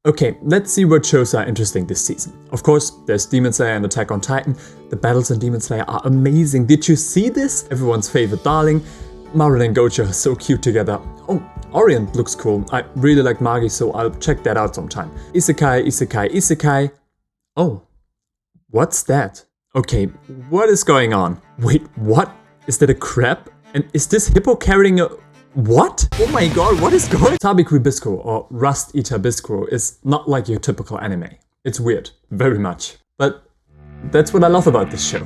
Okay, let's see what shows are interesting this season. Of course, there's Demon Slayer and Attack on Titan. The battles in Demon Slayer are amazing. Did you see this? Everyone's favorite darling. Maru and Gojo are so cute together. Oh, Orient looks cool. I really like Magi, so I'll check that out sometime. Isekai, isekai, isekai. Oh, what's that? Okay, what is going on? Wait, what? Is that a crab? And is this hippo carrying a... What? Oh my god, what is going on? Sabikui Bisco, or Rust Eater Bisco, is not like your typical anime. It's weird, very much. But that's what I love about this show.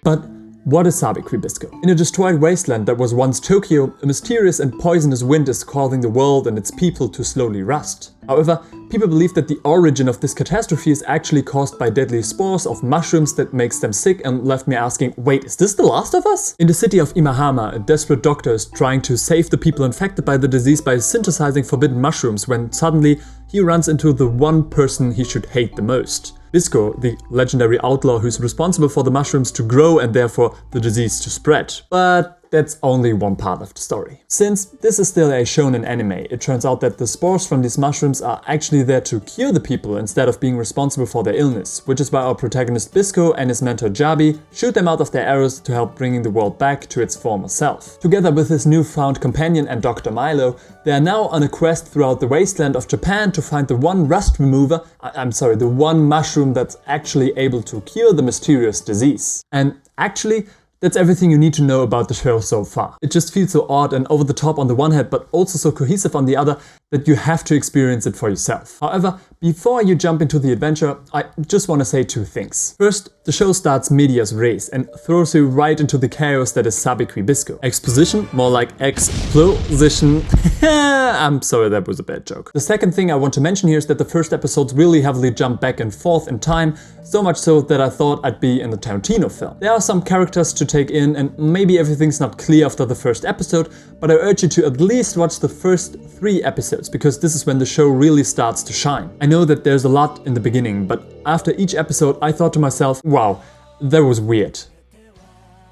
But what is Sabikui Bisco? In a destroyed wasteland that was once Tokyo, a mysterious and poisonous wind is causing the world and its people to slowly rust. However, people believe that the origin of this catastrophe is actually caused by deadly spores of mushrooms that makes them sick, and left me asking, wait, is this The Last of Us? In the city of Imahama, a desperate doctor is trying to save the people infected by the disease by synthesizing forbidden mushrooms when suddenly he runs into the one person he should hate the most. Bisco, the legendary outlaw who's responsible for the mushrooms to grow and therefore the disease to spread. But that's only one part of the story. Since this is still a shonen anime, it turns out that the spores from these mushrooms are actually there to cure the people instead of being responsible for their illness, which is why our protagonist Bisco and his mentor Jabi shoot them out of their arrows to help bringing the world back to its former self. Together with his newfound companion and Dr. Milo, they are now on a quest throughout the wasteland of Japan to find the one rust remover, the one mushroom that's actually able to cure the mysterious disease. And actually, that's everything you need to know about the show so far. It just feels so odd and over the top on the one hand, but also so cohesive on the other that you have to experience it for yourself. However, before you jump into the adventure, I just want to say two things. First, the show starts medias res and throws you right into the chaos that is Sabikui Bisco. Exposition? More like explosion. I'm sorry, that was a bad joke. The second thing I want to mention here is that the first episodes really heavily jump back and forth in time, so much so that I thought I'd be in the Tarantino film. There are some characters to take in and maybe everything's not clear after the first episode, but I urge you to at least watch the first 3 episodes because this is when the show really starts to shine. I know that there's a lot in the beginning, but after each episode I thought to myself, wow, that was weird.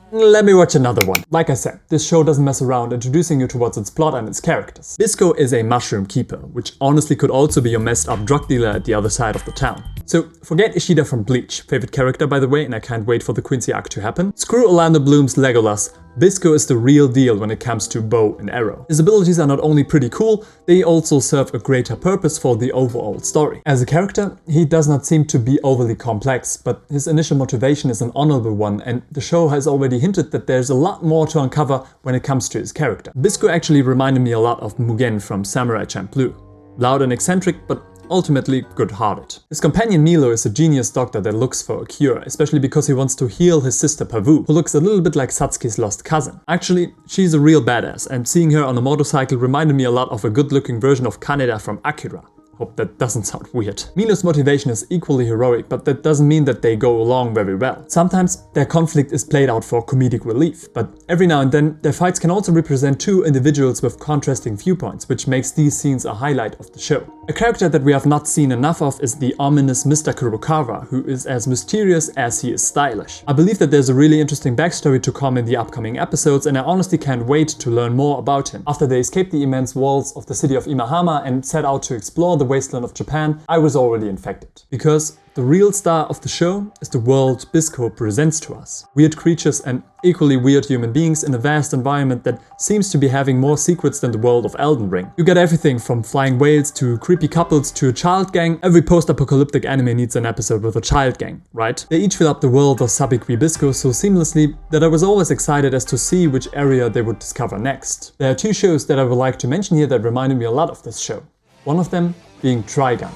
Let me watch another one. Like I said, this show doesn't mess around introducing you towards its plot and its characters. Bisco is a mushroom keeper, which honestly could also be your messed up drug dealer at the other side of the town. So forget Ishida from Bleach, favorite character by the way, and I can't wait for the Quincy arc to happen. Screw Orlando Bloom's Legolas. Bisco is the real deal when it comes to bow and arrow. His abilities are not only pretty cool, they also serve a greater purpose for the overall story. As a character, he does not seem to be overly complex, but his initial motivation is an honorable one, and the show has already hinted that there's a lot more to uncover when it comes to his character. Bisco actually reminded me a lot of Mugen from Samurai Champloo. Loud and eccentric, but ultimately good-hearted. His companion Milo is a genius doctor that looks for a cure, especially because he wants to heal his sister Pavu, who looks a little bit like Satsuki's lost cousin. Actually, she's a real badass, and seeing her on a motorcycle reminded me a lot of a good-looking version of Kaneda from Akira. Hope that doesn't sound weird. Milo's motivation is equally heroic, but that doesn't mean that they go along very well. Sometimes their conflict is played out for comedic relief, but every now and then their fights can also represent two individuals with contrasting viewpoints, which makes these scenes a highlight of the show. A character that we have not seen enough of is the ominous Mr. Kurokawa, who is as mysterious as he is stylish. I believe that there's a really interesting backstory to come in the upcoming episodes, and I honestly can't wait to learn more about him. After they escaped the immense walls of the city of Imahama and set out to explore the wasteland of Japan, I was already infected. Because the real star of the show is the world Bisco presents to us. Weird creatures and equally weird human beings in a vast environment that seems to be having more secrets than the world of Elden Ring. You get everything from flying whales to creepy couples to a child gang. Every post-apocalyptic anime needs an episode with a child gang, right? They each fill up the world of Sabikui Bisco so seamlessly that I was always excited as to see which area they would discover next. There are 2 shows that I would like to mention here that reminded me a lot of this show. One of them being Trigun.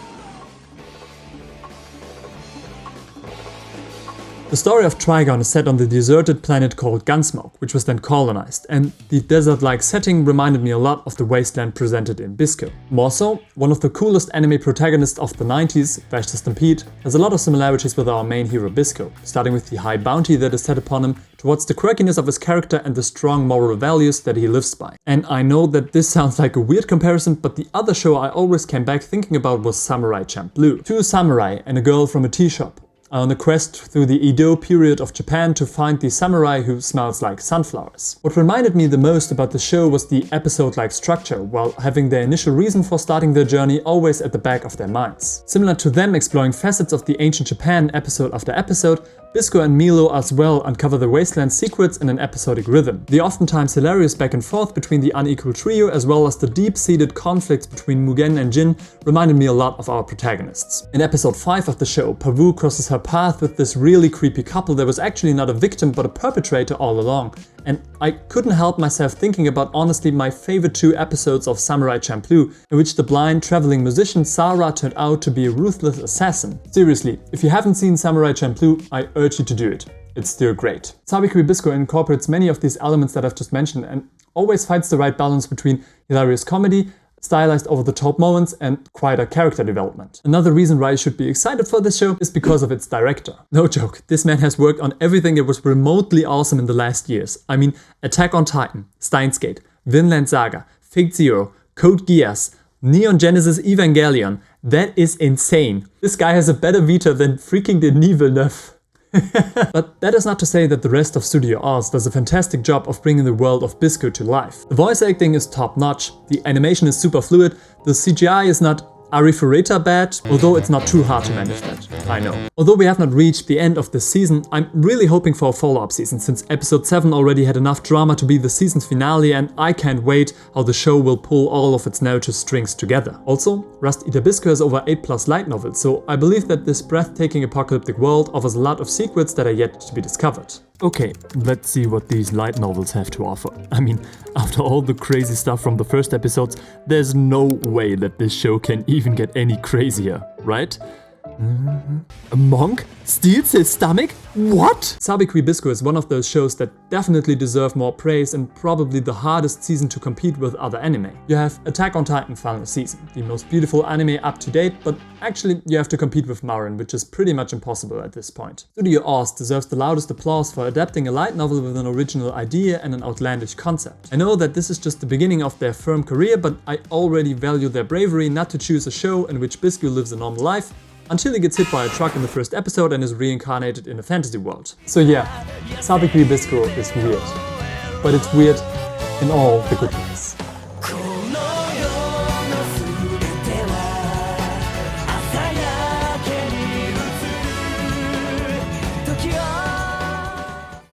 The story of Trigun is set on the deserted planet called Gunsmoke, which was then colonized, and the desert-like setting reminded me a lot of the wasteland presented in Bisco. More so, one of the coolest anime protagonists of the 90s, Vash the Stampede, has a lot of similarities with our main hero Bisco, starting with the high bounty that is set upon him, towards the quirkiness of his character and the strong moral values that he lives by. And I know that this sounds like a weird comparison, but the other show I always came back thinking about was Samurai Champloo. 2 samurai and a girl from a tea shop. are on a quest through the Edo period of Japan to find the samurai who smells like sunflowers. What reminded me the most about the show was the episode-like structure, while having their initial reason for starting their journey always at the back of their minds. Similar to them exploring facets of the ancient Japan episode after episode, Bisco and Milo as well uncover the wasteland's secrets in an episodic rhythm. The oftentimes hilarious back and forth between the unequal trio, as well as the deep-seated conflicts between Mugen and Jin, reminded me a lot of our protagonists. In episode 5 of the show, Pavu crosses her path with this really creepy couple that was actually not a victim but a perpetrator all along. And I couldn't help myself thinking about honestly my favorite 2 episodes of Samurai Champloo, in which the blind traveling musician Sara turned out to be a ruthless assassin. Seriously, if you haven't seen Samurai Champloo, I urge you to do it. It's still great. Sabikui Bisco incorporates many of these elements that I've just mentioned and always finds the right balance between hilarious comedy, stylized over-the-top moments, and quieter character development. Another reason why I should be excited for this show is because of its director. No joke, this man has worked on everything that was remotely awesome in the last years. I mean, Attack on Titan, Steins Gate, Vinland Saga, Fate Zero, Code Geass, Neon Genesis Evangelion. That is insane. This guy has a better Vita than freaking Denis Villeneuve. But that is not to say that the rest of Studio Oz does a fantastic job of bringing the world of Bisco to life. The voice acting is top notch, the animation is super fluid, the CGI is not Arifureta bad, although it's not too hard to manage that, I know. Although we have not reached the end of this season, I'm really hoping for a follow-up season, since episode 7 already had enough drama to be the season's finale, and I can't wait how the show will pull all of its narrative strings together. Also, Rust Eater Bisco has over 8+ light novels, so I believe that this breathtaking apocalyptic world offers a lot of secrets that are yet to be discovered. Okay, let's see what these light novels have to offer. I mean, after all the crazy stuff from the first episodes, there's no way that this show can even get any crazier, right? A monk steals his stomach? What? Sabikui Bisco is one of those shows that definitely deserve more praise and probably the hardest season to compete with other anime. You have Attack on Titan final season, the most beautiful anime up to date, but actually you have to compete with Marin, which is pretty much impossible at this point. Studio Oz deserves the loudest applause for adapting a light novel with an original idea and an outlandish concept. I know that this is just the beginning of their firm career, but I already value their bravery not to choose a show in which Bisco lives a normal life, until he gets hit by a truck in the first episode and is reincarnated in a fantasy world. So yeah, Sabikui Bisco is weird. But it's weird in all the good ways.